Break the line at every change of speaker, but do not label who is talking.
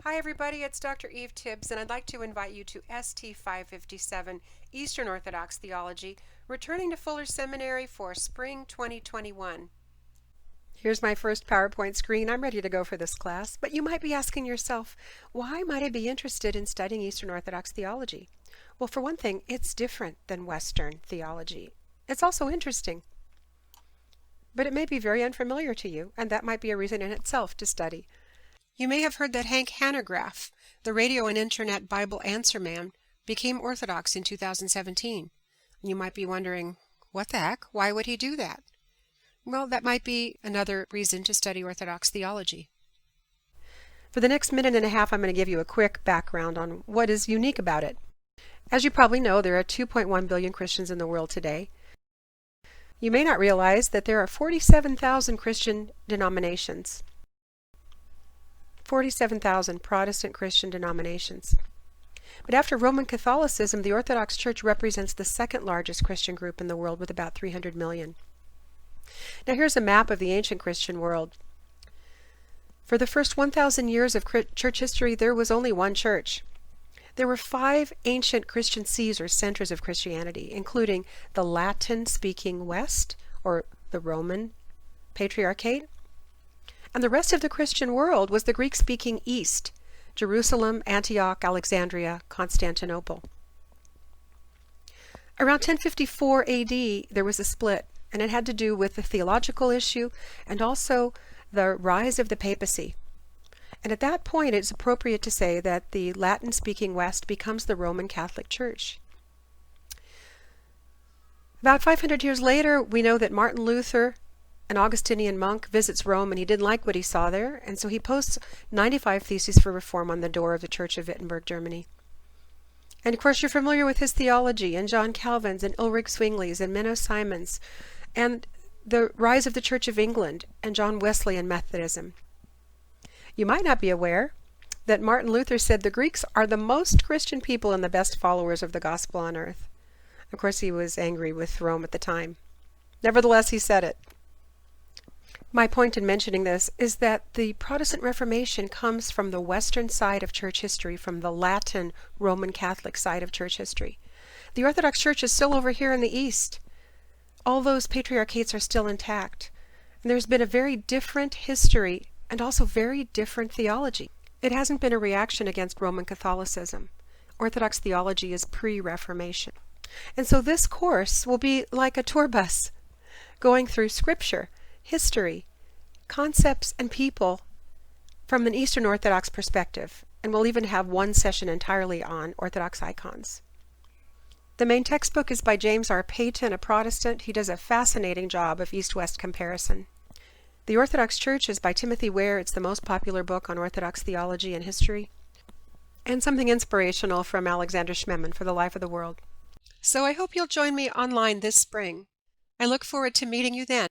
Hi everybody, it's Dr. Eve Tibbs, and I'd like to invite you to ST557, Eastern Orthodox Theology, returning to Fuller Seminary for Spring 2021. Here's my first PowerPoint screen. I'm ready to go for this class, but you might be asking yourself, why might I be interested in studying Eastern Orthodox theology? Well, for one thing, it's different than Western theology. It's also interesting, but it may be very unfamiliar to you, and that might be a reason in itself to study. You may have heard that Hank Hanegraaff, the radio and internet Bible answer man, became Orthodox in 2017. You might be wondering, what the heck? Why would he do that? Well, that might be another reason to study Orthodox theology. For the next minute and a half, I'm going to give you a quick background on what is unique about it. As you probably know, there are 2.1 billion Christians in the world today. You may not realize that there are 47,000 Christian denominations. 47,000 Protestant Christian denominations. But after Roman Catholicism, the Orthodox Church represents the second largest Christian group in the world with about 300 million. Now here's a map of the ancient Christian world. For the first 1,000 years of church history, there was only one church. There were 5 ancient Christian sees or centers of Christianity, including the Latin-speaking West, or the Roman Patriarchate, and the rest of the Christian world was the Greek-speaking East: Jerusalem, Antioch, Alexandria, Constantinople. Around 1054 AD, there was a split, and it had to do with the theological issue and also the rise of the papacy. And at that point, it's appropriate to say that the Latin-speaking West becomes the Roman Catholic Church. About 500 years later, we know that Martin Luther, an Augustinian monk, visits Rome, and he didn't like what he saw there, and so he posts 95 theses for reform on the door of the Church of Wittenberg, Germany. And of course you're familiar with his theology, and John Calvin's, and Ulrich Zwingli's, and Menno Simon's, and the rise of the Church of England, and John Wesley and Methodism. You might not be aware that Martin Luther said the Greeks are the most Christian people and the best followers of the gospel on earth. Of course he was angry with Rome at the time. Nevertheless, he said it. My point in mentioning this is that the Protestant Reformation comes from the Western side of church history, from the Latin Roman Catholic side of church history. The Orthodox Church is still over here in the East. All those patriarchates are still intact. And there's been a very different history and also very different theology. It hasn't been a reaction against Roman Catholicism. Orthodox theology is pre-Reformation. And so this course will be like a tour bus, going through Scripture, history, concepts, and people from an Eastern Orthodox perspective, and we'll even have one session entirely on Orthodox icons. The main textbook is by James R. Peyton, a Protestant. He does a fascinating job of East-West comparison. The Orthodox Church is by Timothy Ware. It's the most popular book on Orthodox theology and history, and something inspirational from Alexander Schmemann for the Life of the World. So I hope you'll join me online this spring. I look forward to meeting you then.